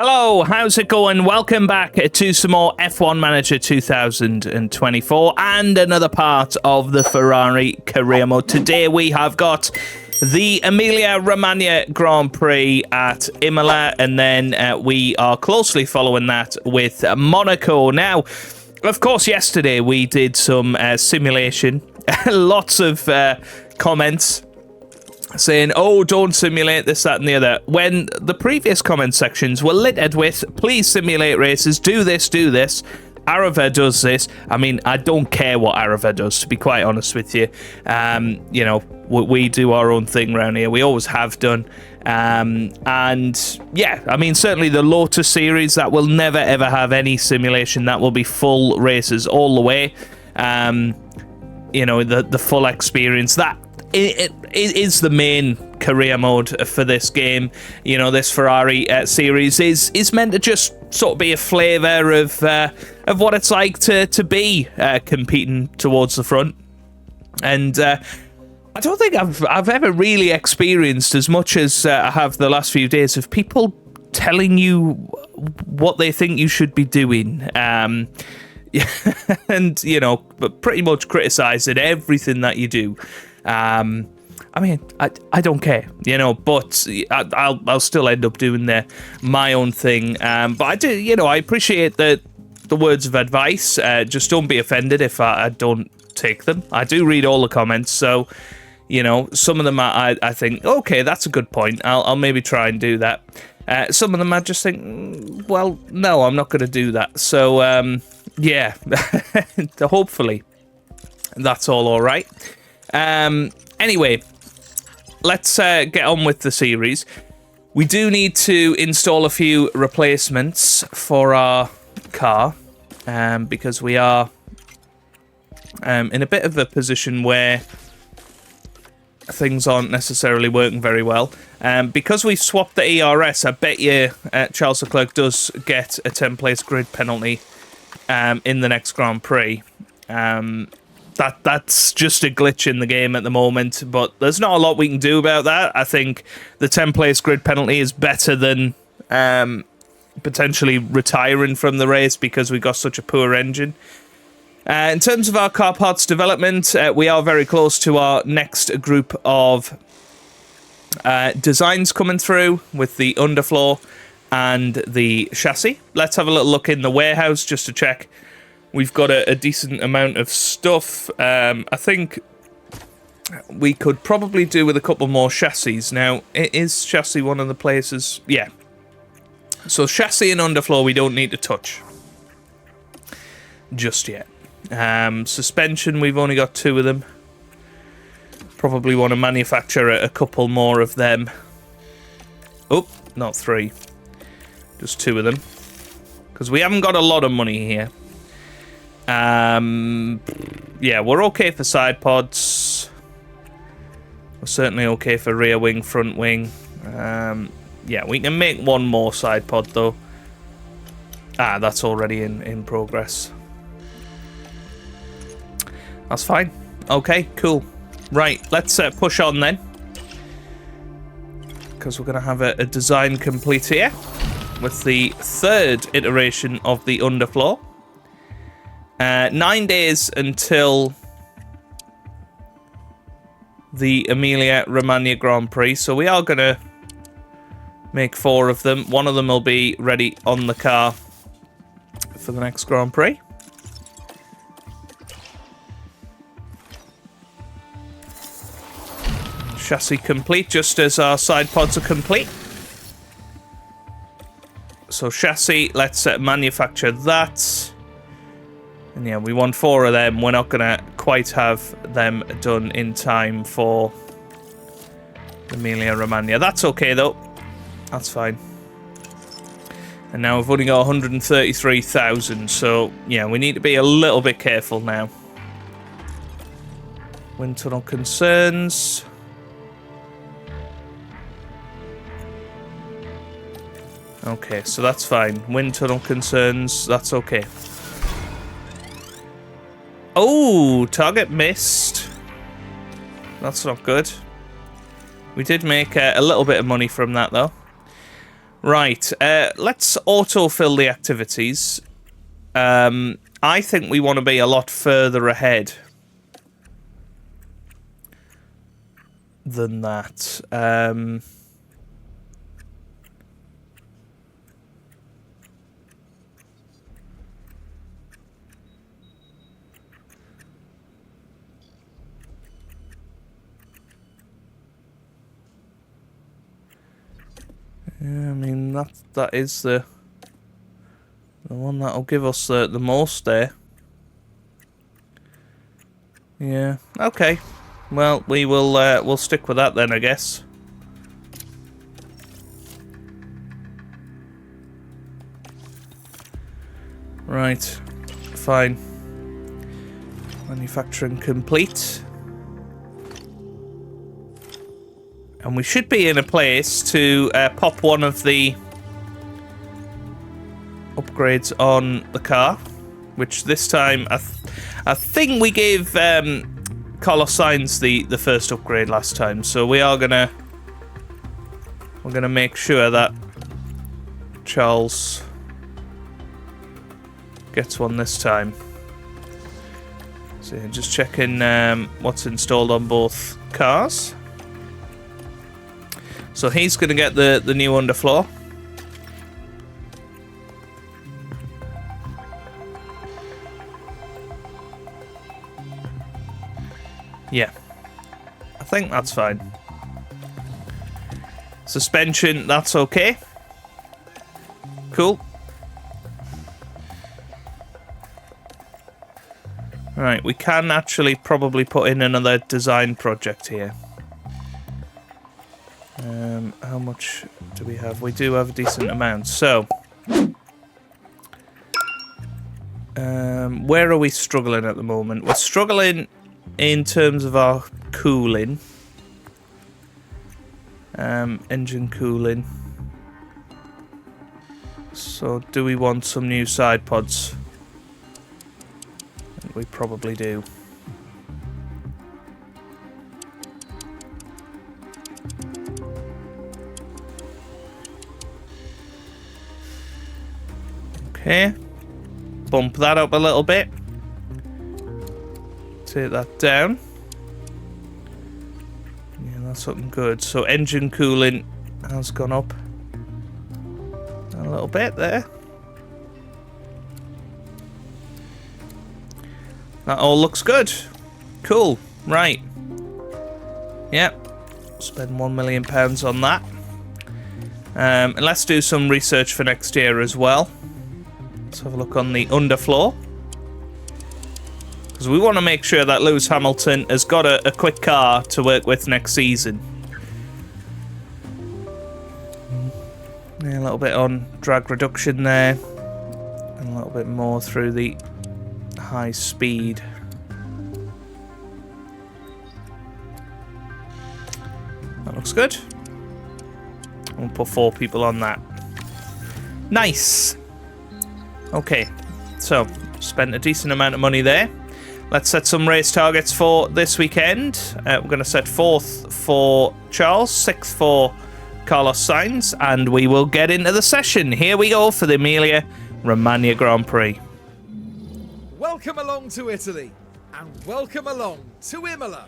Hello, how's it going? Welcome back to some more F1 Manager 2024 and another part of the Ferrari career mode. Today we have got the Emilia-Romagna Grand Prix at Imola, and then we are closely following that with Monaco. Now, of course, yesterday we did some simulation. Lots of comments saying, oh, don't simulate this, that, and the other, when the previous comment sections were littered with, please simulate races, do this, Arava does this. I mean, I don't care what Arava does, to be quite honest with you. You know, we do our own thing around here. We always have done. And yeah, I mean, certainly the Lotus series, that will never, ever have any simulation. That will be full races all the way. You know, the full experience. That it is the main career mode for this game. You know, this Ferrari series is meant to just sort of be a flavour of what it's like to be competing towards the front. And I don't think I've ever really experienced as much as I have the last few days of people telling you what they think you should be doing. And, you know, but pretty much criticising everything that you do. I mean, I don't care, you know, but I'll still end up doing my own thing. But I do, you know, I appreciate the words of advice. Just don't be offended if I don't take them. I do read all the comments, so, you know, some of them I think, okay, that's a good point. I'll maybe try and do that. Some of them I just think, well, no, I'm not going to do that. So, yeah, hopefully that's all right. Anyway, let's get on with the series. We do need to install a few replacements for our car, because we are in a bit of a position where things aren't necessarily working very well. Because we've swapped the ERS, I bet you Charles Leclerc does get a 10-place grid penalty in the next Grand Prix. That's just a glitch in the game at the moment, but there's not a lot we can do about that. I think the 10-place grid penalty is better than potentially retiring from the race because we got such a poor engine. In terms of our car parts development, we are very close to our next group of designs coming through with the underfloor and the chassis. Let's have a little look in the warehouse just to check. We've got a decent amount of stuff. I think we could probably do with a couple more chassis. Now, is chassis one of the places? Yeah. So chassis and underfloor we don't need to touch just yet. Suspension, we've only got 2 of them. Probably want to manufacture a couple more of them. Oh, not 3. Just 2 of them. Because we haven't got a lot of money here. Yeah, we're okay for side pods. We're certainly okay for rear wing, front wing. Yeah, we can make 1 more side pod though. That's already in progress. That's fine. Okay, cool. Right, let's push on then. Because we're going to have a design complete here with the 3rd iteration of the underfloor. 9 days until the Emilia-Romagna Grand Prix, so we are going to make 4 of them. 1 of them will be ready on the car for the next Grand Prix. Chassis complete, just as our side pods are complete. So chassis, let's manufacture that. And yeah, we want 4 of them. We're not going to quite have them done in time for Emilia-Romagna. That's okay, though. That's fine. And now we've only got 133,000, so yeah, we need to be a little bit careful now. Wind tunnel concerns. Okay, so that's fine. Wind tunnel concerns, that's okay. Oh, target missed. That's not good. We did make a little bit of money from that, though. Right, let's autofill the activities. I think we want to be a lot further ahead than that. Yeah, I mean, that is the one that'll give us the most there. Yeah, okay. Well, we'll stick with that then, I guess. Right, fine. Manufacturing complete. And we should be in a place to pop one of the upgrades on the car, which this time I think we gave Carlos Sainz the first upgrade last time, so we're gonna make sure that Charles gets one this time. So just checking what's installed on both cars. So he's going to get the new underfloor. Yeah. I think that's fine. Suspension, that's okay. Cool. Right, we can actually probably put in another design project here. How much do we have? We do have a decent amount. So, where are we struggling at the moment? We're struggling in terms of our cooling. Engine cooling. So, do we want some new side pods? I think we probably do. Okay, bump that up a little bit. Take that down. Yeah, that's looking good. So engine cooling has gone up a little bit there. That all looks good. Cool. Right. Yep. Spend £1 million on that. And let's do some research for next year as well. Let's have a look on the underfloor. Because we want to make sure that Lewis Hamilton has got a quick car to work with next season. Yeah, a little bit on drag reduction there. And a little bit more through the high speed. That looks good. We'll put 4 people on that. Nice. Okay, so spent a decent amount of money there. Let's set some race targets for this weekend. We're going to set 4th for Charles, 6th for Carlos Sainz, and we will get into the session. Here we go for the Emilia-Romagna Grand Prix. Welcome along to Italy, and welcome along to Imola.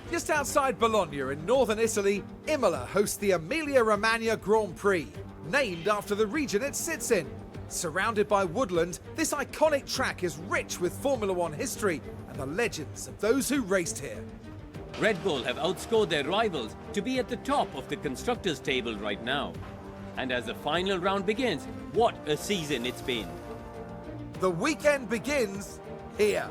Just outside Bologna in northern Italy, Imola hosts the Emilia-Romagna Grand Prix, named after the region it sits in. Surrounded by woodland, this iconic track is rich with Formula One history and the legends of those who raced here. Red Bull have outscored their rivals to be at the top of the constructors' table right now. And as the final round begins, what a season it's been. The weekend begins here.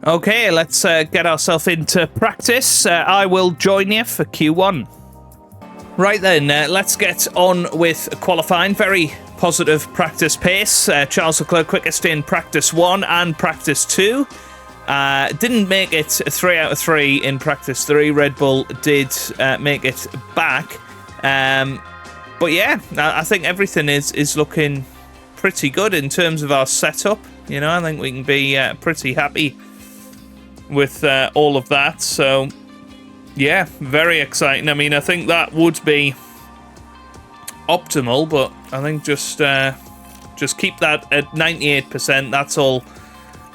Okay, let's get ourselves into practice. I will join you for Q1. Right then, let's get on with qualifying. Very positive practice pace. Charles Leclerc quickest in practice 1 and practice 2. Didn't make it 3 out of 3 in practice 3. Red Bull did make it back. But yeah, I think everything is looking pretty good in terms of our setup. You know, I think we can be pretty happy with all of that. So, yeah, very exciting. I mean, I think that would be optimal, but I think just keep that at 98%. That's all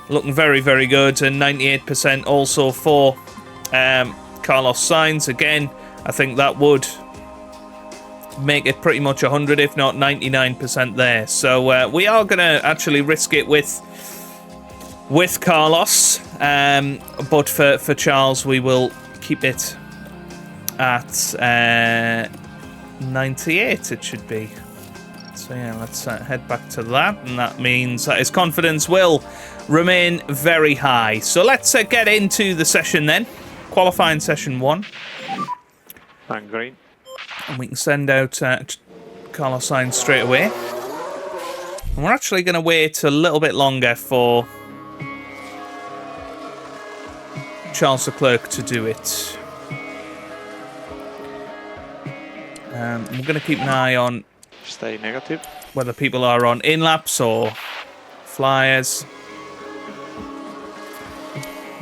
looking very, very good. And 98% also for Carlos Sainz. Again, I think that would make it pretty much 100, if not 99% there. So we are going to actually risk it with Carlos. But for Charles, we will keep it at 98, it should be. So yeah, let's head back to that, and that means that his confidence will remain very high. So let's get into the session then. Qualifying session 1. I'm green. And we can send out Carlos Sainz straight away. And we're actually going to wait a little bit longer for Charles Leclerc to do it. We're going to keep an eye on Stay negative. whether people are on in-laps or flyers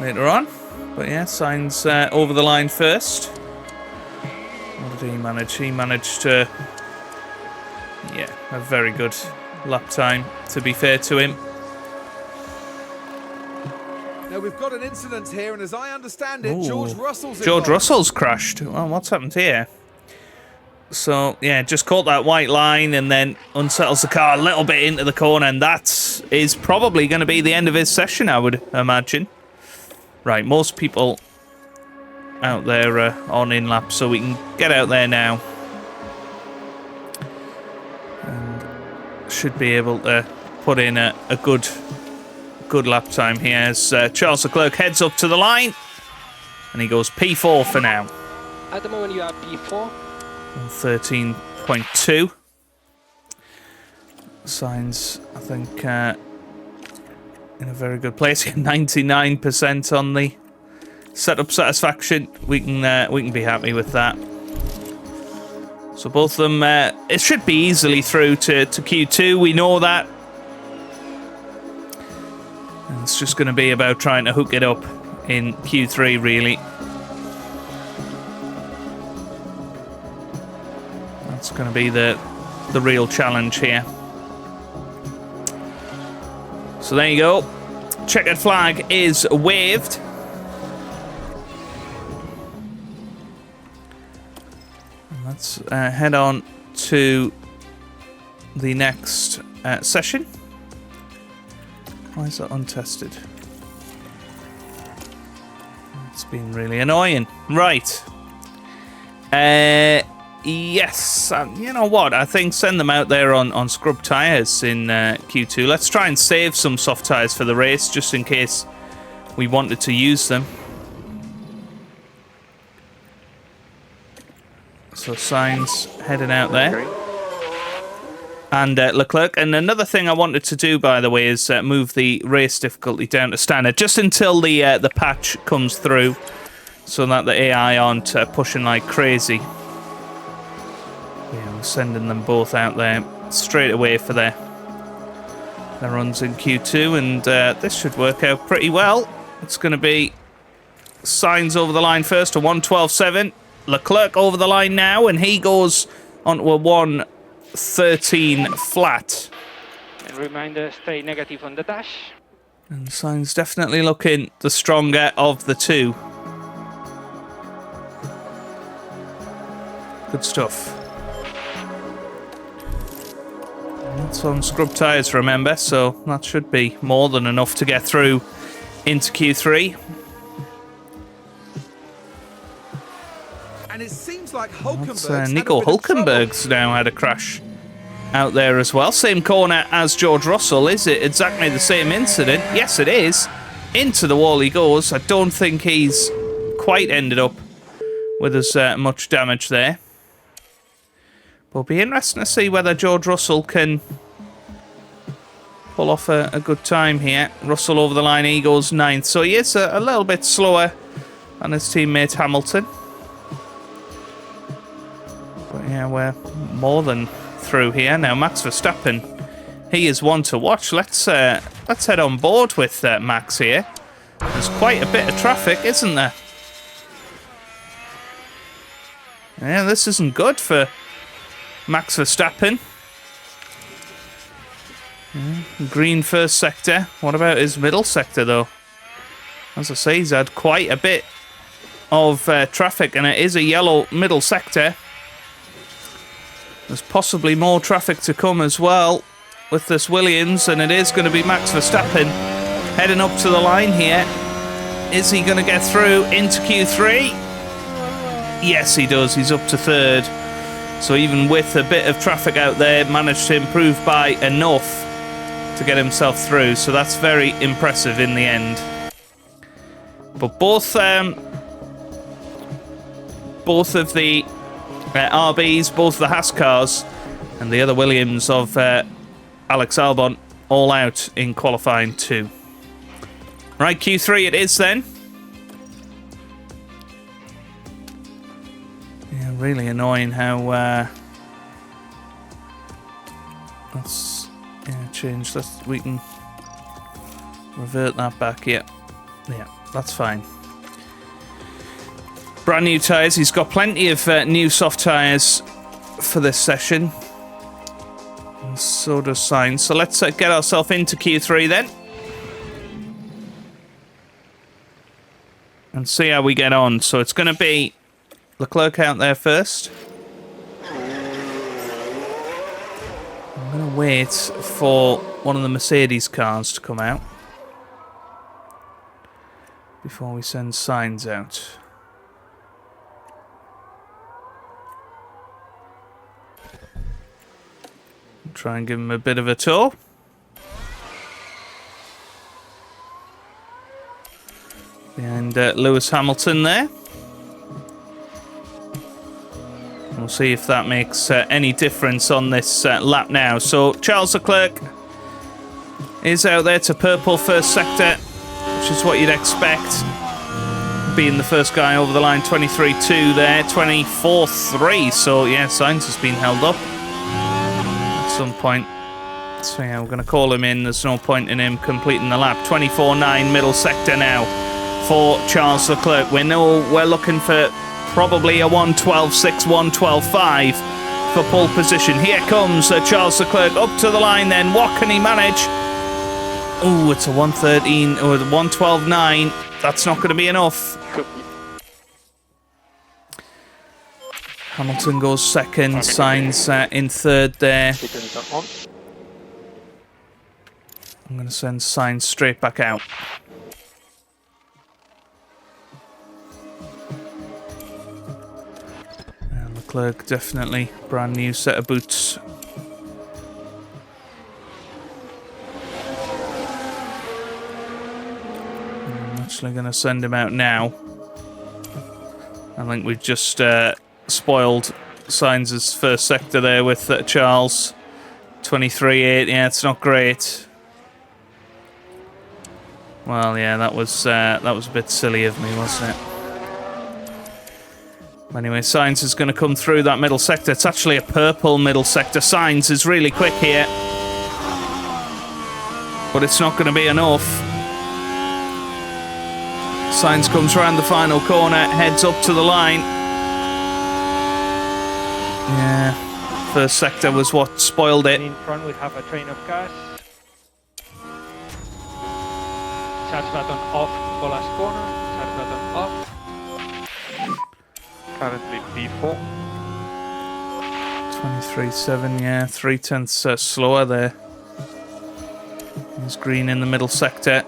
later on. But yeah, Sainz over the line first. What did he manage? He managed to, yeah, a very good lap time, to be fair to him. Now we've got an incident here, and as I understand it, Ooh. George Russell's George involved. Russell's crashed. Well, what's happened here? So, yeah, just caught that white line and then unsettles the car a little bit into the corner, and that is probably going to be the end of his session, I would imagine. Right, most people out there are on in-lap, so we can get out there now. And should be able to put in a good lap time here as Charles Leclerc heads up to the line. And he goes P4 for now. At the moment you are P4. 13.2. Sainz, I think, in a very good place. 99% on the setup satisfaction. We can be happy with that. So both of them, it should be easily through to Q2. We know that. And it's just going to be about trying to hook it up in Q3, really. That's going to be the real challenge here. So there you go. Checkered flag is waved. And let's head on to the next session. Why is that untested? It's been really annoying. Right. Yes, you know what? I think send them out there on scrub tyres in Q2. Let's try and save some soft tyres for the race, just in case we wanted to use them. So Sainz heading out there. And Leclerc. And another thing I wanted to do, by the way, is move the race difficulty down to standard, just until the patch comes through, so that the AI aren't pushing like crazy. Yeah, we're sending them both out there straight away for their runs in Q2, and this should work out pretty well. It's going to be Sainz over the line first, a 1:12.7. Leclerc over the line now, and he goes onto a 1:13 flat. And reminder, stay negative on the dash. And Sainz definitely looking the stronger of the two. Good stuff. That's on scrub tyres, remember, so that should be more than enough to get through into Q3. And it seems like Hulkenberg's Nico Hulkenberg's now had a crash out there as well. Same corner as George Russell. Is it exactly the same incident? Yes, it is. Into the wall he goes. I don't think he's quite ended up with as much damage there. But it'll be interesting to see whether George Russell can pull off a good time here. Russell over the line, he goes 9th. So he is a little bit slower than his teammate Hamilton. But yeah, we're more than through here. Now Max Verstappen, he is one to watch. Let's head on board with Max here There's quite a bit of traffic, isn't there? Yeah, this isn't good for Max Verstappen. Green first sector. What about his middle sector, though? As I say, he's had quite a bit of traffic, and it is a yellow middle sector. There's possibly more traffic to come as well with this Williams, and it is going to be Max Verstappen heading up to the line here. Is he going to get through into Q3? Yes, he does. He's up to third. So even with a bit of traffic out there, managed to improve by enough to get himself through. So that's very impressive in the end. But both of the RBs, both the Haas cars, and the other Williams of Alex Albon all out in qualifying 2. Right, Q3 it is then. Yeah, really annoying how let's change. We can revert that back. Yeah, that's fine. Brand new tyres. He's got plenty of new soft tyres for this session. And so does Sainz. So let's get ourselves into Q3 then. And see how we get on. So it's going to be Leclerc out there first. I'm going to wait for one of the Mercedes cars to come out before we send Sainz out. Try and give him a bit of a tour. Behind Lewis Hamilton there. We'll see if that makes any difference on this lap now. So Charles Leclerc is out there to purple first sector, which is what you'd expect. Being the first guy over the line, 23.2 there, 24.3. So yeah, Sainz has been held up at some point. So yeah, we're going to call him in. There's no point in him completing the lap. 24.9 middle sector now for Charles Leclerc. We know we're looking for probably a 1:12.6, 1:12.5 for pole position. Here comes Charles Leclerc up to the line then. What can he manage? Oh, it's a 1:13 or 1:12.9. That's not going to be enough. Hamilton goes second. Sainz in third there. I'm going to send Sainz straight back out. Leclerc definitely brand new set of boots. I'm actually going to send him out now. I think we've just spoiled Sainz's first sector there with Charles. 23.8. Yeah, it's not great. Well, yeah, that was a bit silly of me, wasn't it? Anyway, Sainz is going to come through that middle sector. It's actually a purple middle sector. Sainz is really quick here. But it's not going to be enough. Sainz comes around the final corner, heads up to the line. Yeah, first sector was what spoiled it. In front we have a train of cars. Charge button off for last corner. Charge button off. Currently P4. 23.7, yeah, 0.3 slower there. There's green in the middle sector.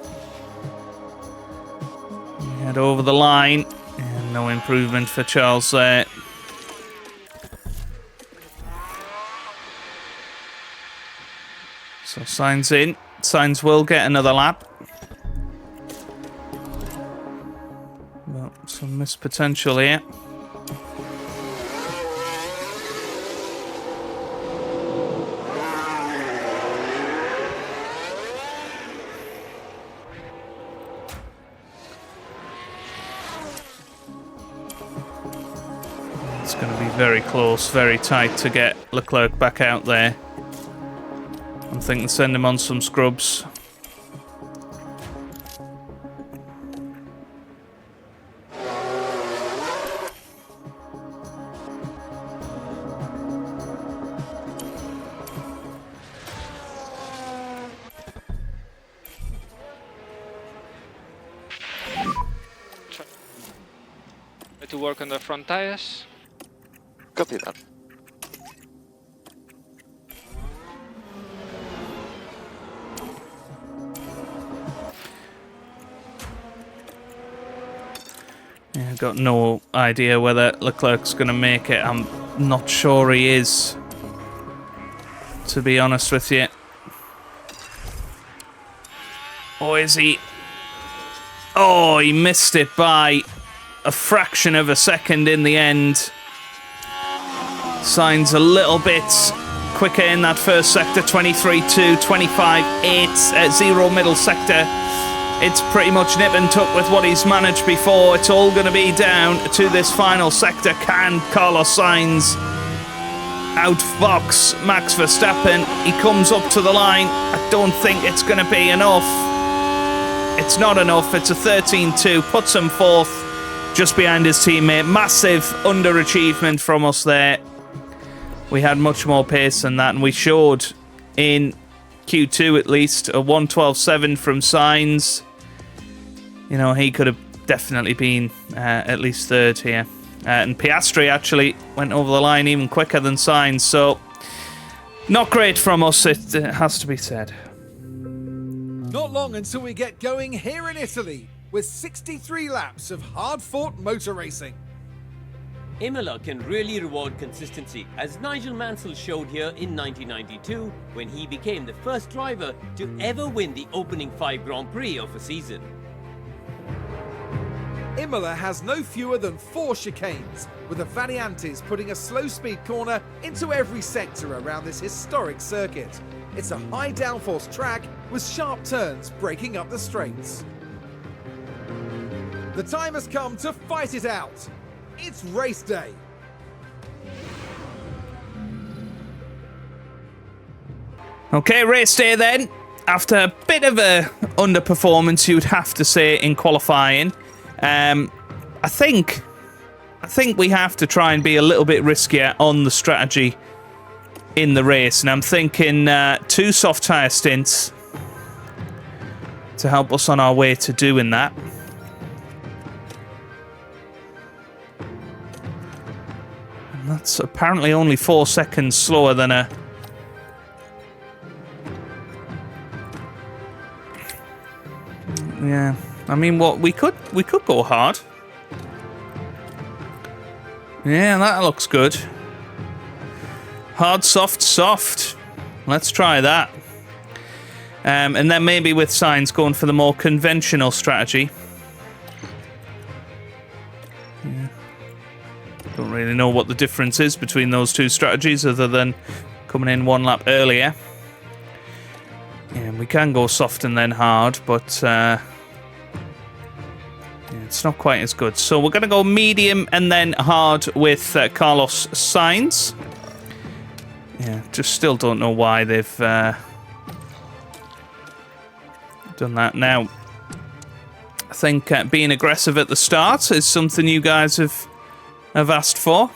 Head over the line. And no improvement for Charles there. So Sainz in. Sainz will get another lap. Well, some missed potential here. It's going to be very close, very tight to get Leclerc back out there. I'm thinking send him on some scrubs. To work on the front tires. Copy that. Yeah, I've got no idea whether Leclerc's going to make it. I'm not sure he is, to be honest with you. Or is he? Oh, he missed it by a fraction of a second in the end. Sainz a little bit quicker in that first sector, 23.2, 25.8, 0 middle sector. It's pretty much nip and tuck with what he's managed before. It's all going to be down to this final sector. Can Carlos Sainz outfox Max Verstappen? He comes up to the line. I don't think it's going to be enough. It's not enough. It's a 13.2. Puts him fourth, just behind his teammate. Massive underachievement from us there. We had much more pace than that, and we showed in Q2 at least a 1:12.7 from Sainz. You know, he could have definitely been at least third here. And Piastri actually went over the line even quicker than Sainz, so not great from us, it has to be said. Not long until we get going here in Italy, with 63 laps of hard-fought motor racing. Imola can really reward consistency, as Nigel Mansell showed here in 1992 when he became the first driver to ever win the opening 5 Grand Prix of a season. Imola has no fewer than 4 chicanes, with the Variantes putting a slow-speed corner into every sector around this historic circuit. It's a high downforce track with sharp turns breaking up the straights. The time has come to fight it out. It's race day. Okay, race day then. After a bit of a underperformance, you'd have to say, in qualifying, I think we have to try and be a little bit riskier on the strategy in the race, and I'm thinking 2 soft tyre stints to help us on our way to doing that. And that's apparently only 4 seconds slower than a... Yeah, I mean, what we could go hard. Yeah, that looks good. Hard, soft, soft. Let's try that. And then maybe with Sainz going for the more conventional strategy. Yeah. Don't really know what the difference is between those 2 strategies other than coming in 1 lap earlier. Yeah, we can go soft and then hard, but yeah, it's not quite as good. So we're going to go medium and then hard with Carlos Sainz. Yeah, just still don't know why they've done that. Now, I think being aggressive at the start is something you guys have asked for.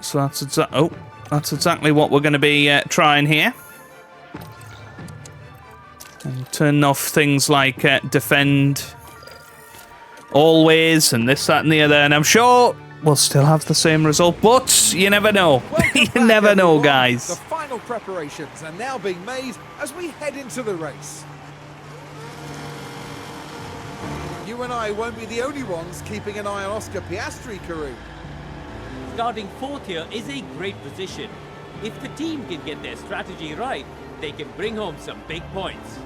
So that's exactly what we're going to be trying here. And turn off things like defend always and this, that and the other. And I'm sure we'll still have the same result, but you never know. You never know, guys. The final preparations are now being made as we head into the race. You and I won't be the only ones keeping an eye on Oscar Piastri, Karoo. Starting 4th here is a great position. If the team can get their strategy right, they can bring home some big points.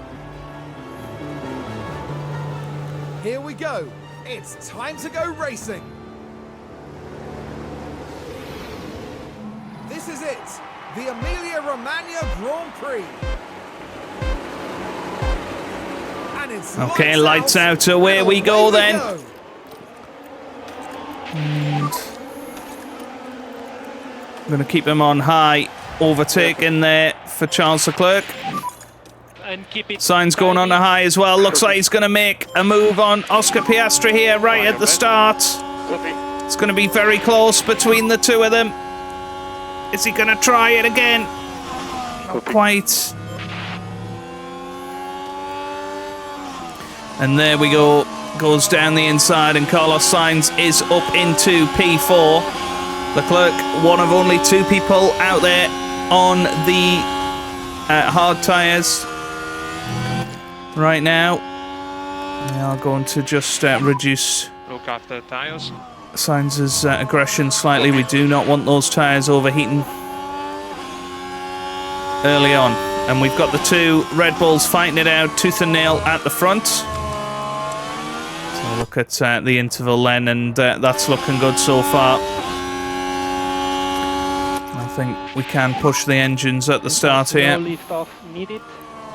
Here we go. It's time to go racing. This is it, the Emilia-Romagna Grand Prix. And it's okay, lights out, away we go then. And I'm going to keep him on high, overtaking there for Charles Leclerc. And keep it. Sainz going on the high as well. Looks like he's going to make a move on Oscar Piastri here right at the start. It's going to be very close between the 2 of them. Is he going to try it again? Not quite. And there we go. goes down the inside, and Carlos Sainz is up into P4. Leclerc, one of only 2 people out there on the hard tyres right now. They are going to just reduce Look after the tires. Sainz's aggression slightly. We do not want those tyres overheating early on. And we've got the 2 Red Bulls fighting it out tooth and nail at the front. So look at the interval then, and that's looking good so far. I think we can push the engines at the start here. No lift off needed.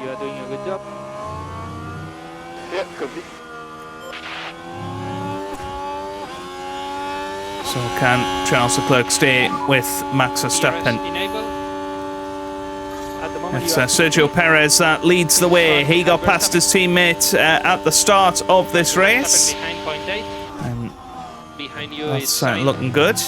You are doing a good job. Yeah, copy. So can Charles Leclerc stay with Max Verstappen? Enable. At the moment It's you are Sergio Perez that leads the way. He got past his teammate at the start of this race. behind point 8. And Behind you that's is Sainz. looking good.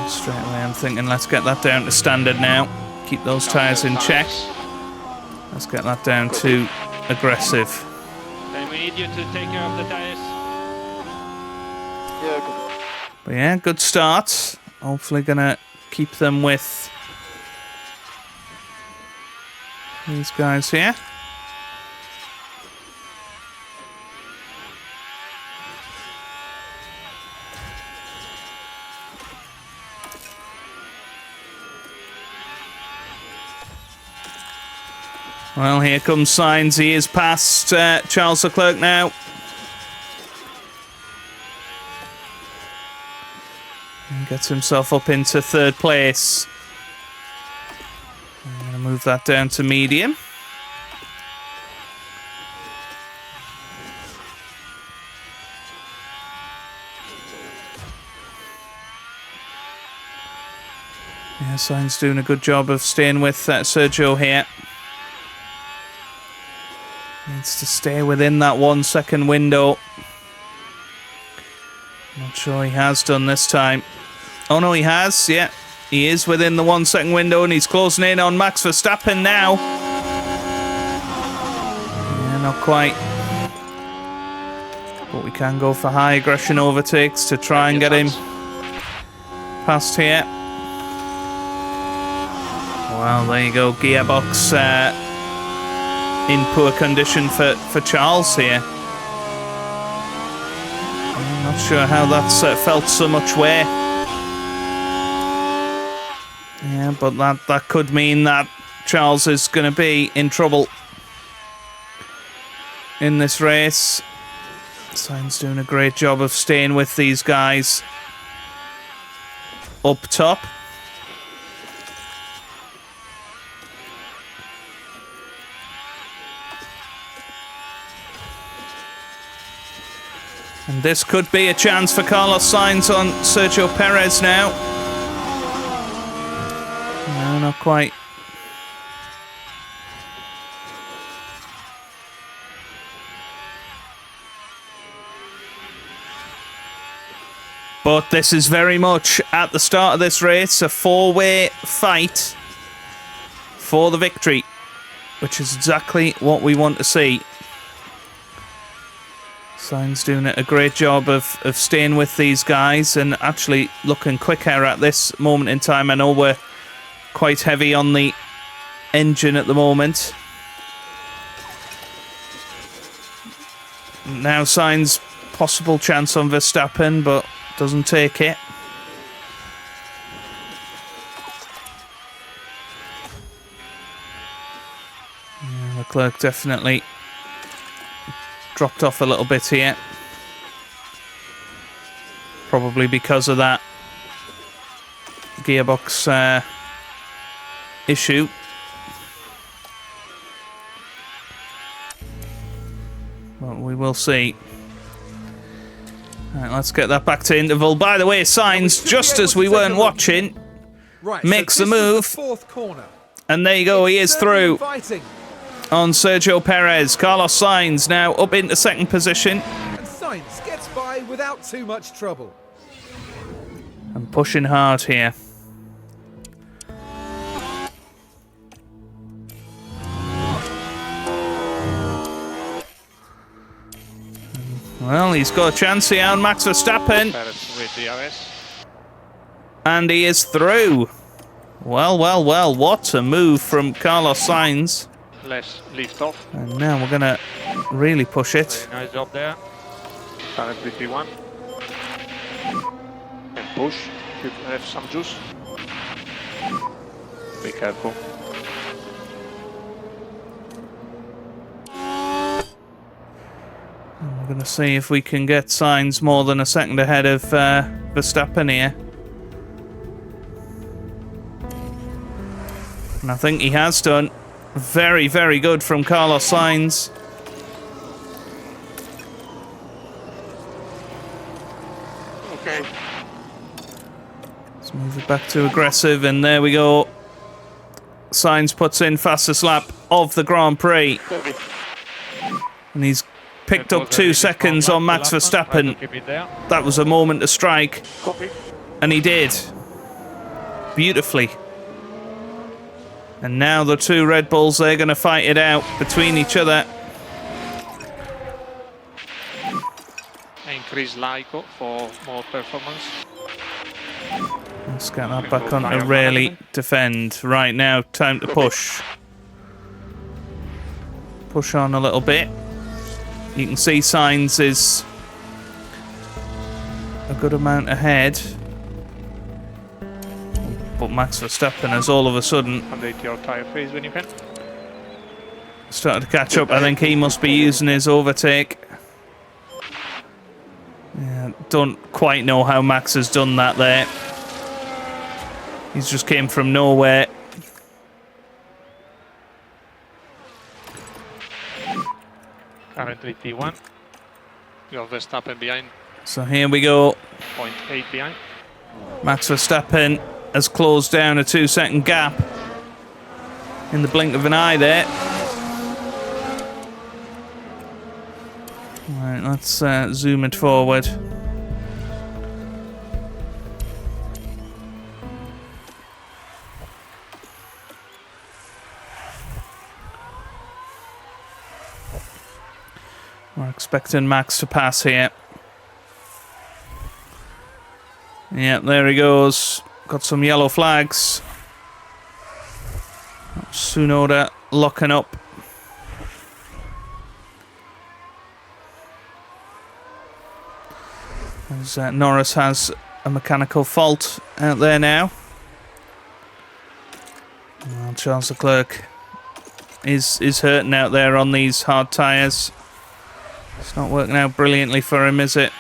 Straight away I'm thinking, let's get that down to standard now. Keep those tyres in check. Let's get that down to aggressive. Then we need you to take care of the tires. Yeah, copy. But yeah, good start. Hopefully gonna keep them with these guys here. Well, here comes Sainz. He is past Charles Leclerc now. And gets himself up into 3rd place. I'm going to move that down to medium. Yeah, Sainz doing a good job of staying with Sergio here. Needs to stay within that 1 second window. Not sure he has done this time. Oh no, he has. Yeah, he is within the 1 second window, and he's closing in on Max Verstappen now. Yeah, not quite. But we can go for high aggression overtakes to try and get him past here. Well, there you go. Gearbox in poor condition for Charles here. I'm not sure how that's felt so much wear. Yeah, but that could mean that Charles is going to be in trouble in this race. Sainz doing a great job of staying with these guys up top. And this could be a chance for Carlos Sainz on Sergio Perez now. No, not quite. But this is very much, at the start of this race, a 4-way fight for the victory, which is exactly what we want to see. Sainz doing a great job of staying with these guys and actually looking quicker at this moment in time. I know we're quite heavy on the engine at the moment. Now Sainz, possible chance on Verstappen, but doesn't take it. Yeah, Leclerc definitely dropped off a little bit here. Probably because of that gearbox issue. Well, we will see. Right, let's get that back to interval. By the way, Sainz, just as we weren't watching, makes the move. Fourth corner. And there you go, he is through Fighting. on Sergio Perez. Carlos Sainz now up into 2nd position. And Sainz gets by without too much trouble. And pushing hard here. Well, he's got a chance here on Max Verstappen. Perez with DRS. And he is through. Well, well, well. What a move from Carlos Sainz. Less lift off. And now we're going to really push it. Very nice job there. Currently P1. And push. You have some juice. Be careful. And we're going to see if we can get Sainz more than a second ahead of Verstappen here. And I think he has done. Very, very good from Carlos Sainz. Okay. Let's move it back to aggressive, and there we go. Sainz puts in fastest lap of the Grand Prix. Heavy. And he's picked up 2 seconds on Max Verstappen. That was a moment to strike. Copy. And he did. Beautifully. And now the 2 Red Bulls, they're going to fight it out between each other. Increase LICO for more performance. Let's get that back on to really defend. Right now, time to push. Push on a little bit. You can see Sainz is a good amount ahead. But Max Verstappen has all of a sudden Update your tyre phase when you can. started to catch up. I think he must be using his overtake. Yeah, don't quite know how Max has done that there. He's just came from nowhere. Currently T1. Your Verstappen behind. So here we go. 0.8 behind. Max Verstappen has closed down a 2-second gap in the blink of an eye there. Right, let's zoom it forward. We're expecting Max to pass here. Yeah, there he goes. Got some yellow flags. Tsunoda locking up. As Norris has a mechanical fault out there now. Well, Charles Leclerc is hurting out there on these hard tyres. It's not working out brilliantly for him, is it?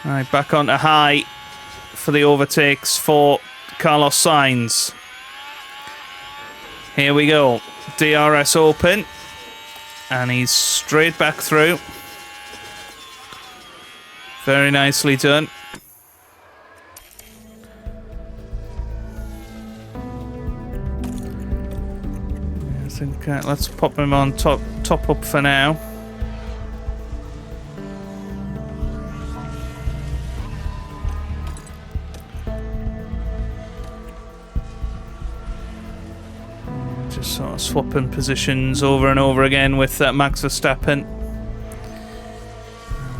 Right, back onto high for the overtakes for Carlos Sainz. Here we go. DRS open. And he's straight back through. Very nicely done. I think let's pop him on top up for now. Just sort of swapping positions over and over again with Max Verstappen.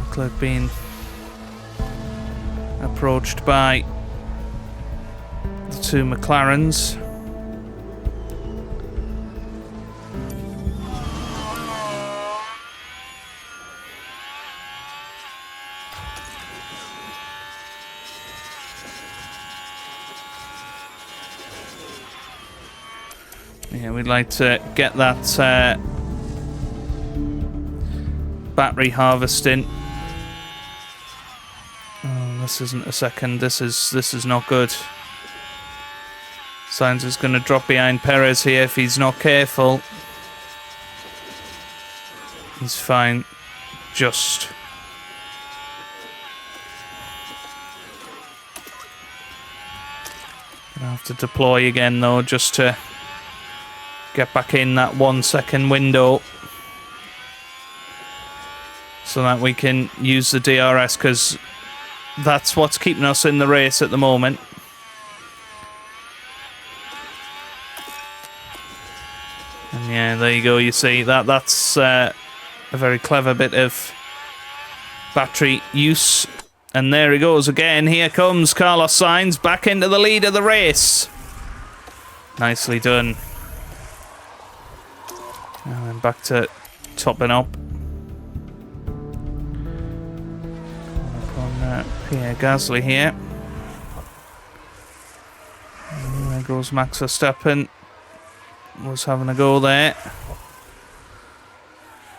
Leclerc being approached by the 2 McLarens. Yeah, we'd like to get that battery harvesting. Oh, this isn't a second. This is not good. Sainz is going to drop behind Perez here if he's not careful. He's fine. Just. Gonna have to deploy again though, just to get back in that 1 second window so that we can use the DRS, because that's what's keeping us in the race at the moment. And yeah, there you go. You see that's a very clever bit of battery use. And there he goes again. Here comes Carlos Sainz back into the lead of the race. Nicely done. And then back to topping up. On Pierre Gasly here. And there goes Max Verstappen. Was having a go there.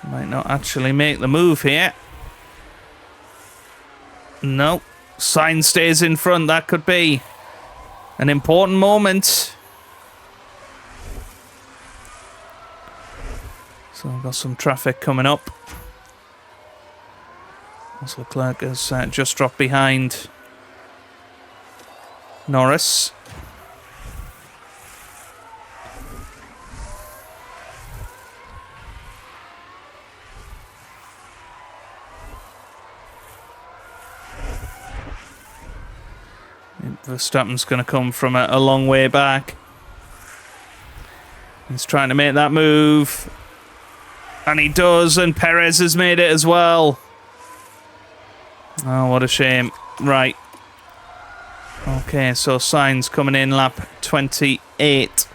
Might not actually make the move here. No. Sainz stays in front. That could be an important moment. So we've got some traffic coming up. As Leclerc has just dropped behind Norris. Verstappen's going to come from a long way back. He's trying to make that move. And he does, and Perez has made it as well. Oh, what a shame. Right. Okay, so Sainz coming in lap 28.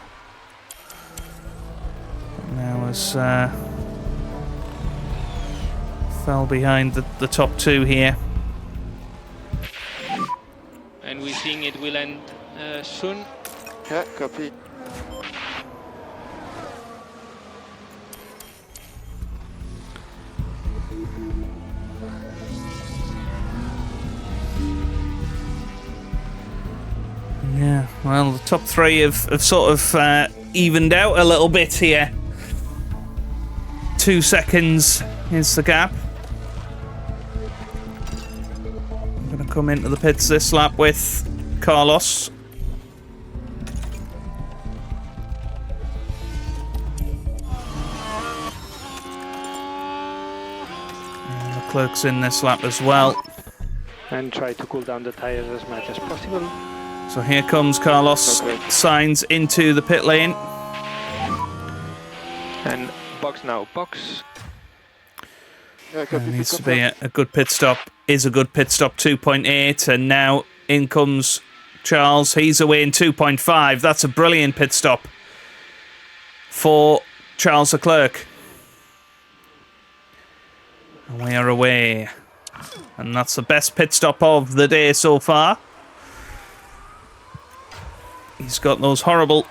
Now has fell behind the top two here. And we think it will end soon. Yeah, copy. Yeah, well, the top three have sort of evened out a little bit here. 2 seconds is the gap. I'm going to come into the pits this lap with Carlos. And Leclerc's in this lap as well. And try to cool down the tires as much as possible. So here comes Carlos Sainz into the pit lane. And box now, box. Yeah, copy. Needs to be a good pit stop. Is a good pit stop, 2.8. And now in comes Charles. He's away in 2.5. That's a brilliant pit stop for Charles Leclerc. And we are away. And that's the best pit stop of the day so far. He's got those horrible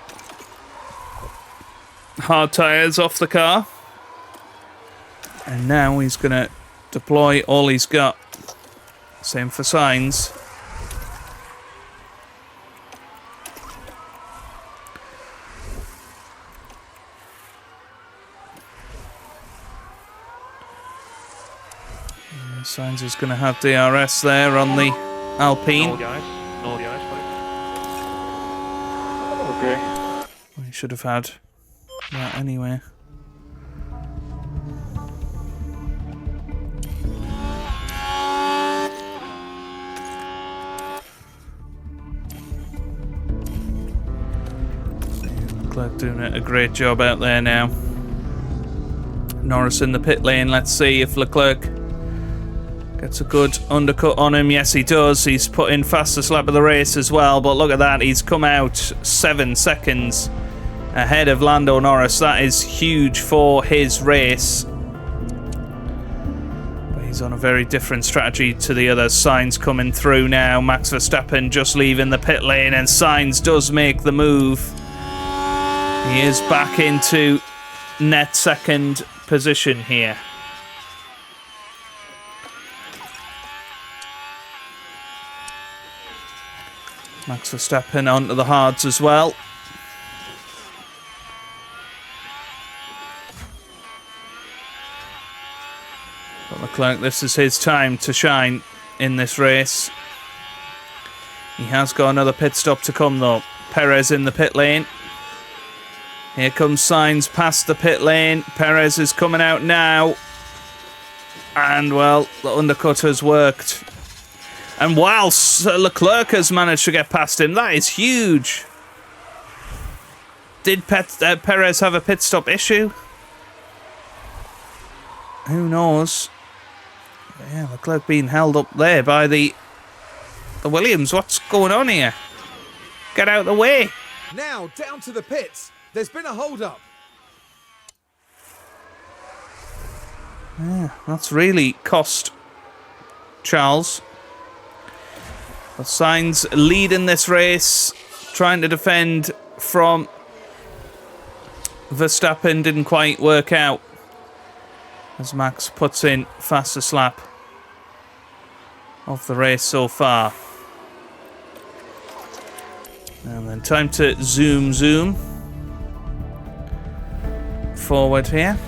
hard tyres off the car. And now he's going to deploy all he's got. Same for Sainz. And Sainz is going to have DRS there on the Alpine. No guys, Okay. We should have had that anyway. Leclerc doing a great job out there now. Norris in the pit lane. Let's see if Leclerc gets a good undercut on him. Yes, he does. He's put in fastest lap of the race as well. But look at that. He's come out 7 seconds ahead of Lando Norris. That is huge for his race. But he's on a very different strategy to the others. Sainz coming through now. Max Verstappen just leaving the pit lane. And Sainz does make the move. He is back into net second position here. Max Verstappen onto the hards as well. But Leclerc, this is his time to shine in this race. He has got another pit stop to come though. Perez in the pit lane. Here comes Sainz past the pit lane. Perez is coming out now. And well, the undercut has worked. And whilst Leclerc has managed to get past him, that is huge. Did Perez have a pit stop issue? Who knows? Yeah, Leclerc being held up there by the Williams. What's going on here? Get out of the way. Now down to the pits. There's been a hold-up. Yeah, that's really cost Charles. But Sainz leading this race, trying to defend from Verstappen, didn't quite work out as Max puts in fastest lap of the race so far. And then time to zoom forward here.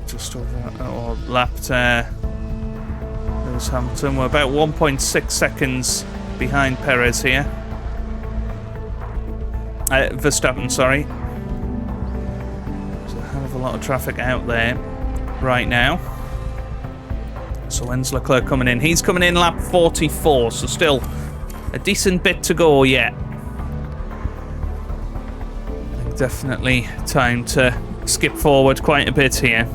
Just over or lapped Lewis Hamilton. We're about 1.6 seconds behind Perez here. Verstappen, sorry. There's a hell of a lot of traffic out there right now. So when's Leclerc coming in? He's coming in lap 44, so still a decent bit to go yet. Definitely time to skip forward quite a bit here.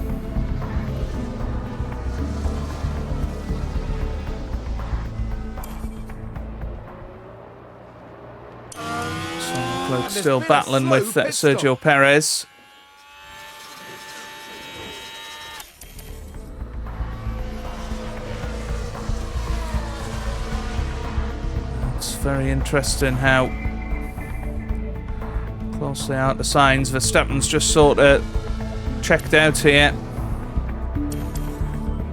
Leclerc still battling with Sergio Perez. It's very interesting how close they are to Sainz. Verstappen's just sort of checked out here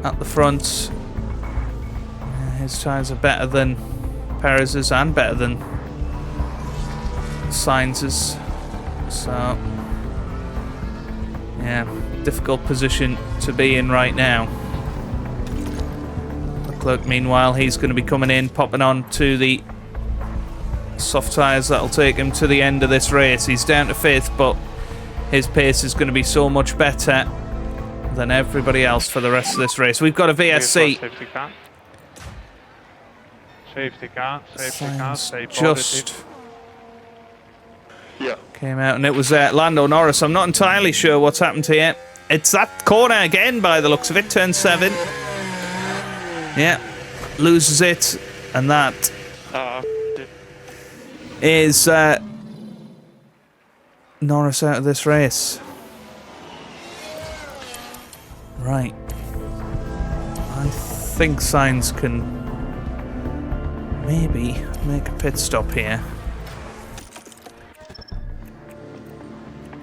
at the front. His tyres are better than Perez's and better than Sainz's. So, yeah, difficult position to be in right now. Leclerc, meanwhile, he's going to be coming in, popping on to the soft tyres that'll take him to the end of this race. He's down to 5th, but his pace is going to be so much better than everybody else for the rest of this race. We've got a VSC. Safety car. Safety car. Just Yeah. came out, and it was Lando Norris. I'm not entirely sure what's happened here. It's that corner again by the looks of it. Turn 7. Yeah, loses it, and that is Norris out of this race. Right. I think Sainz can maybe make a pit stop here.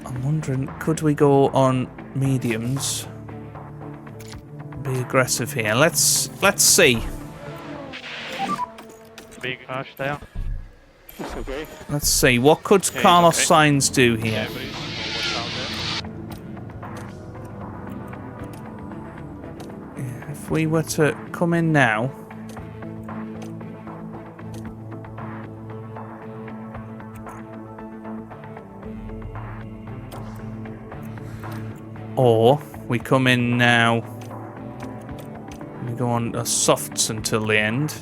I'm wondering, could we go on mediums? Be aggressive here. Let's see. Big rush there. It's okay. Let's see. What could Carlos Sainz do here? Yeah, if we were to come in now. Or we come in now. We go on softs until the end.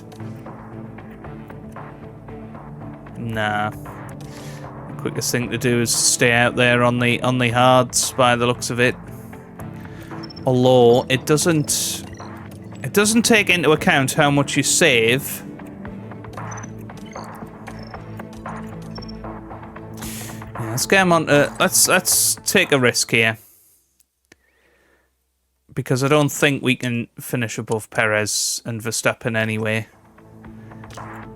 Nah. The quickest thing to do is stay out there on the hards by the looks of it. Although it doesn't take into account how much you save. Yeah, let's get him on to, let's take a risk here. Because I don't think we can finish above Perez and Verstappen anyway.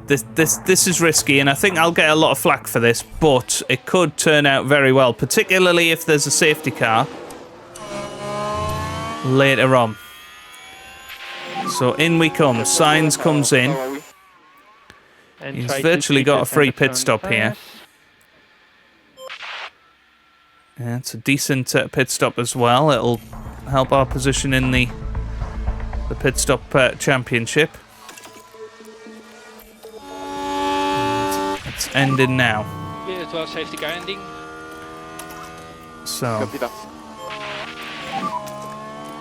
This is risky, and I think I'll get a lot of flack for this, but it could turn out very well, particularly if there's a safety car later on. So in we come. Sainz comes in. He's virtually got a free pit stop here. Yeah, it's a decent pit stop as well. It'll help our position in the pit stop championship. And it's ending now. Yeah, as well, safety car ending. So, Copy that.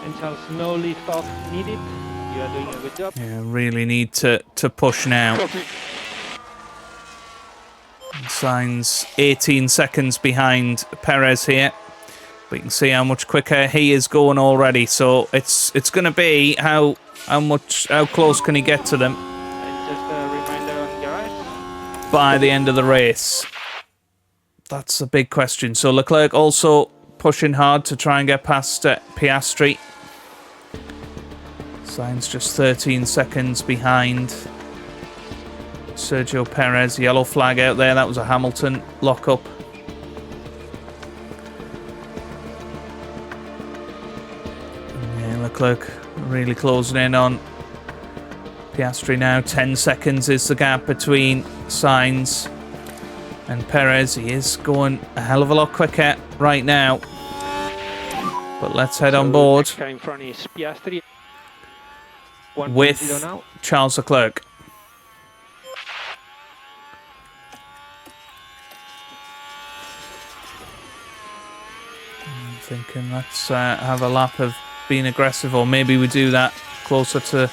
And Charles, no lead off needed. You are doing a good job. yeah, really need to push now. Copy. Sainz 18 seconds behind Perez here. But you can see how much quicker he is going already. So it's going to be how close can he get to them And just a reminder on garage. by the end of the race. That's a big question. So Leclerc also pushing hard to try and get past Piastri. Sainz just 13 seconds behind Sergio Perez. Yellow flag out there. That was a Hamilton lockup. Yeah, Leclerc really closing in on Piastri now. 10 seconds is the gap between Sainz and Perez. He is going a hell of a lot quicker right now. But let's head on board Next car in front is Piastri. with 1.0 now. Charles Leclerc. I'm thinking let's have a lap of being aggressive, or maybe we do that closer to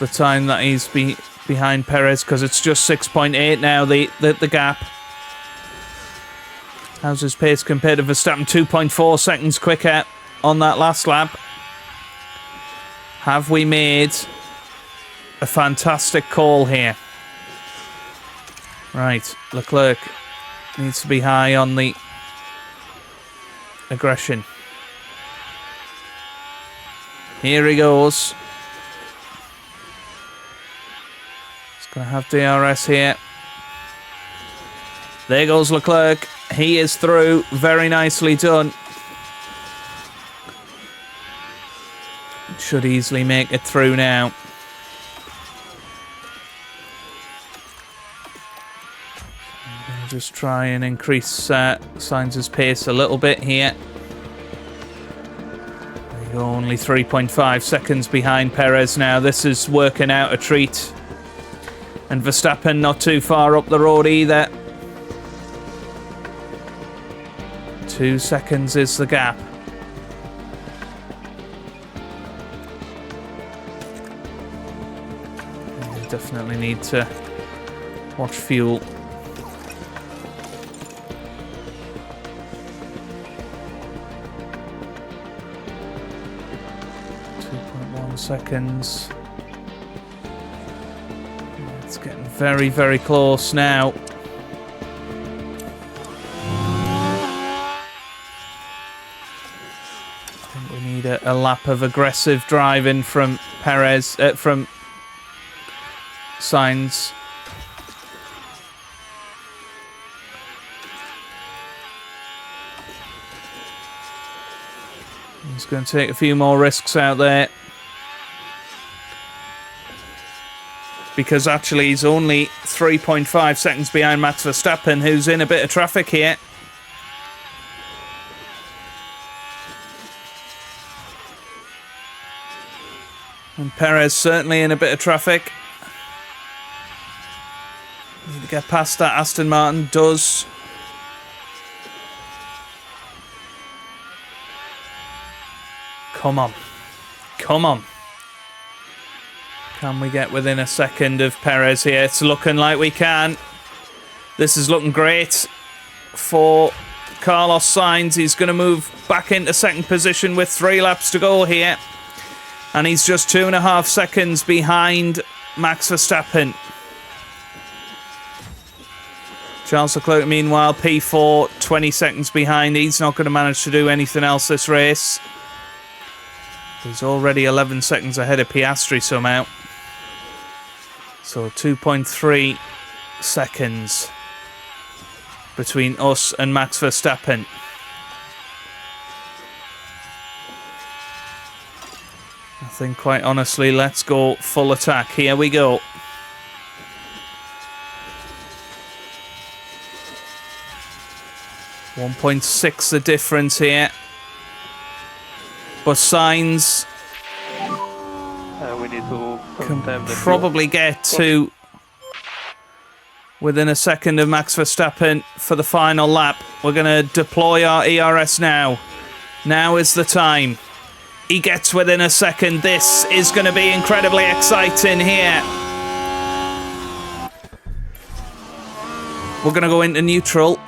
the time that he's behind Perez, because it's just 6.8 now, the gap. How's his pace compared to Verstappen? 2.4 seconds quicker on that last lap. Have we made a fantastic call here? Right, Leclerc needs to be high on the aggression. Here he goes. He's going to have DRS here. There goes Leclerc. He is through. Very nicely done. Should easily make it through now. I'm going to just try and increase Sainz's pace a little bit here. There you go, only 3.5 seconds behind Perez now. This is working out a treat. And Verstappen not too far up the road either. 2 seconds is the gap. You definitely need to watch fuel. 2.1 seconds. It's getting very, very close now. A lap of aggressive driving from Perez, from Sainz. He's going to take a few more risks out there, because actually he's only 3.5 seconds behind Max Verstappen, who's in a bit of traffic here. And Perez certainly in a bit of traffic. Need to get past that. Aston Martin does. Come on. Come on. Can we get within a second of Perez here? It's looking like we can. This is looking great for Carlos Sainz. He's going to move back into second position with 3 laps to go here. And he's just 2.5 seconds behind Max Verstappen. Charles Leclerc, meanwhile, P4, 20 seconds behind. He's not going to manage to do anything else this race. He's already 11 seconds ahead of Piastri somehow. So 2.3 seconds between us and Max Verstappen. I think, quite honestly, let's go full attack. Here we go. .6 the difference here. But Sainz We need to can have the probably get to within a second of Max Verstappen for the final lap. We're going to deploy our ERS now. Now is the time. He gets within a second. This is going to be incredibly exciting here. We're going to go into neutral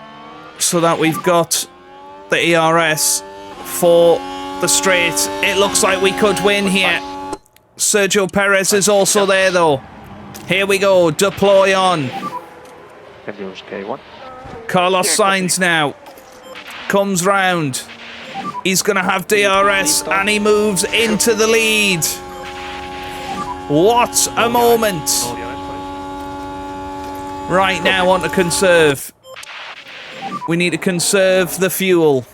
so that we've got the ERS for the straight. It looks like we could win here. Sergio Perez is also there, though. Here we go. Deploy on. K1. Carlos Sainz now comes round. He's going to have DRS, and he moves into the lead. What a moment. Right now, on to conserve. We need to conserve the fuel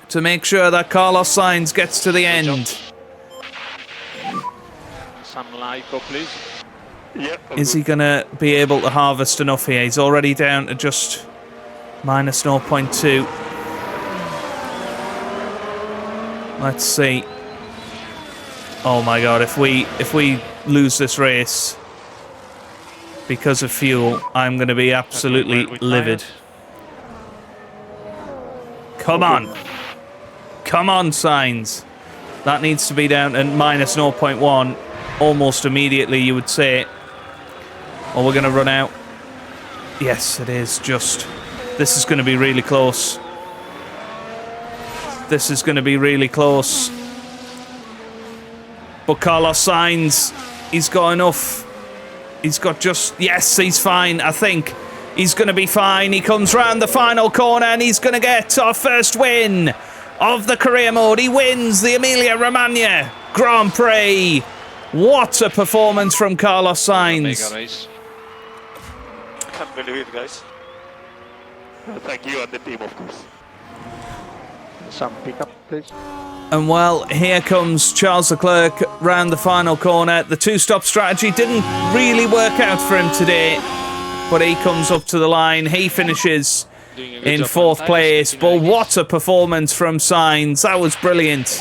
to make sure that Carlos Sainz gets to the end. Some LIFO, please. Yep. Is he going to be able to harvest enough here? He's already down to just minus 0.2. Let's see. Oh my god, if we lose this race because of fuel, I'm going to be absolutely livid. Come on. Come on, Sainz. That needs to be down to minus 0.1 almost immediately, you would say. Or we're going to run out. Yes, it is just... This is going to be really close. This is going to be really close. But Carlos Sainz, he's got enough. He's got just... Yes, he's fine, I think. He's going to be fine. He comes round the final corner and he's going to get our first win of the career mode. He wins the Emilia-Romagna Grand Prix. What a performance from Carlos Sainz. Mega race. Can't believe it, guys. Thank you and the team, of course. Some pickup, please. And well, here comes Charles Leclerc round the final corner. The two-stop strategy didn't really work out for him today, but he comes up to the line. He finishes in 4th place. But what a performance from Sainz. That was brilliant.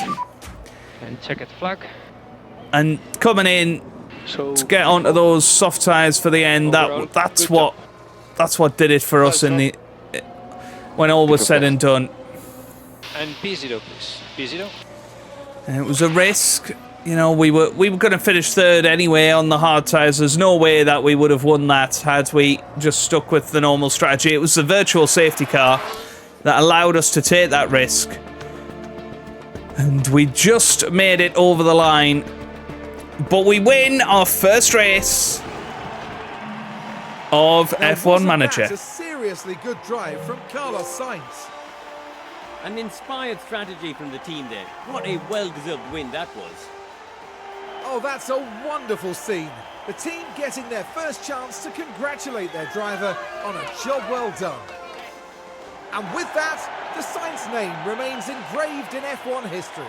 And checkered flag. And coming in So to get onto those soft tyres for the end, that's what did it for us in the when all was said and done. And P0, please. P0. And it was a risk. You know, we were going to finish 3rd anyway on the hard tyres. There's no way that we would have won that had we just stuck with the normal strategy. It was the virtual safety car that allowed us to take that risk. And we just made it over the line. But we win our first race of Now, F1 wasn't Manager. that a seriously good drive from Carlos Sainz. An inspired strategy from the team there. What a well-deserved win that was. Oh, that's a wonderful scene. The team getting their first chance to congratulate their driver on a job well done. And with that, the Sainz name remains engraved in F1 history.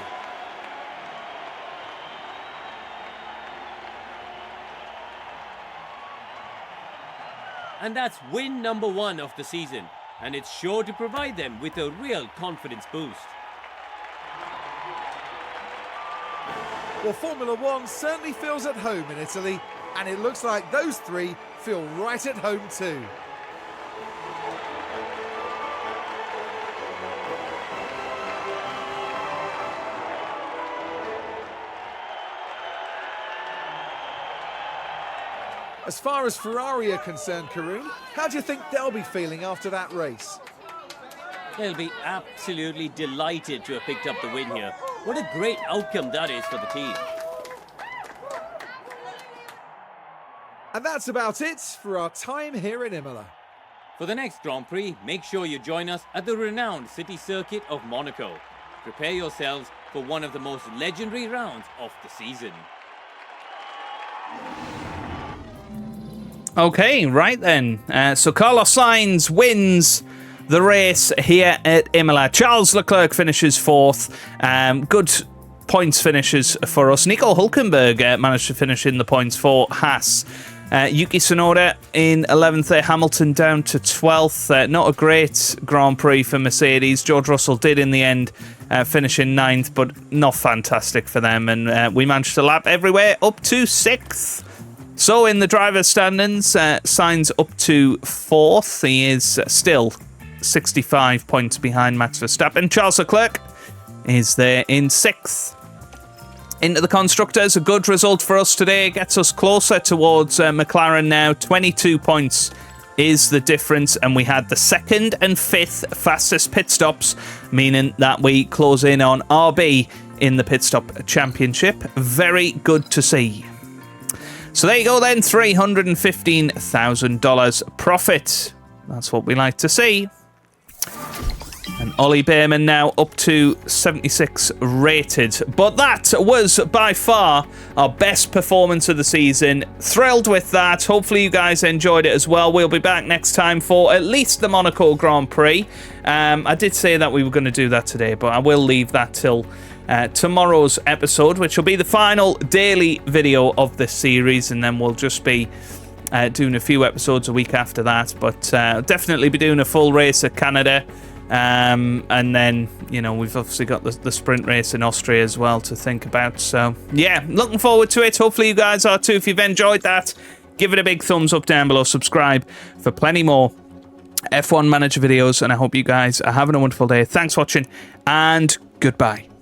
And that's win number 1 of the season. And it's sure to provide them with a real confidence boost. Well, Formula One certainly feels at home in Italy, and it looks like those three feel right at home too. As far as Ferrari are concerned, Karun, how do you think they'll be feeling after that race? They'll be absolutely delighted to have picked up the win here. What a great outcome that is for the team. And that's about it for our time here in Imola. For the next Grand Prix, make sure you join us at the renowned city circuit of Monaco. Prepare yourselves for one of the most legendary rounds of the season. Okay, right then. So Carlos Sainz wins the race here at Imola. Charles Leclerc finishes 4th. Good points finishes for us. Nico Hülkenberg managed to finish in the points for Haas. Yuki Tsunoda in 11th there. Hamilton down to 12th. Not a great Grand Prix for Mercedes. George Russell did in the end finish in 9th, but not fantastic for them. And we managed to lap everywhere up to 6th. So in the driver's standings, Sainz up to 4th. He is still 65 points behind Max Verstappen. Charles Leclerc is there in 6th. Into the constructors, a good result for us today. Gets us closer towards McLaren now. 22 points is the difference, and we had the 2nd and 5th fastest pit stops, meaning that we close in on RB in the pit stop championship. Very good to see. So there you go then, $315,000 profit. That's what we like to see. And Ollie Behrman now up to 76 rated. But that was by far our best performance of the season. Thrilled with that. Hopefully you guys enjoyed it as well. We'll be back next time for at least the Monaco Grand Prix. I did say that we were going to do that today, but I will leave that till tomorrow's episode, which will be the final daily video of this series, and then we'll just be doing a few episodes a week after that. But definitely be doing a full race at Canada. And then, you know, we've obviously got the sprint race in Austria as well to think about. So, yeah, looking forward to it. Hopefully you guys are too. If you've enjoyed that, give it a big thumbs up down below. Subscribe for plenty more F1 Manager videos. And I hope you guys are having a wonderful day. Thanks for watching, and goodbye.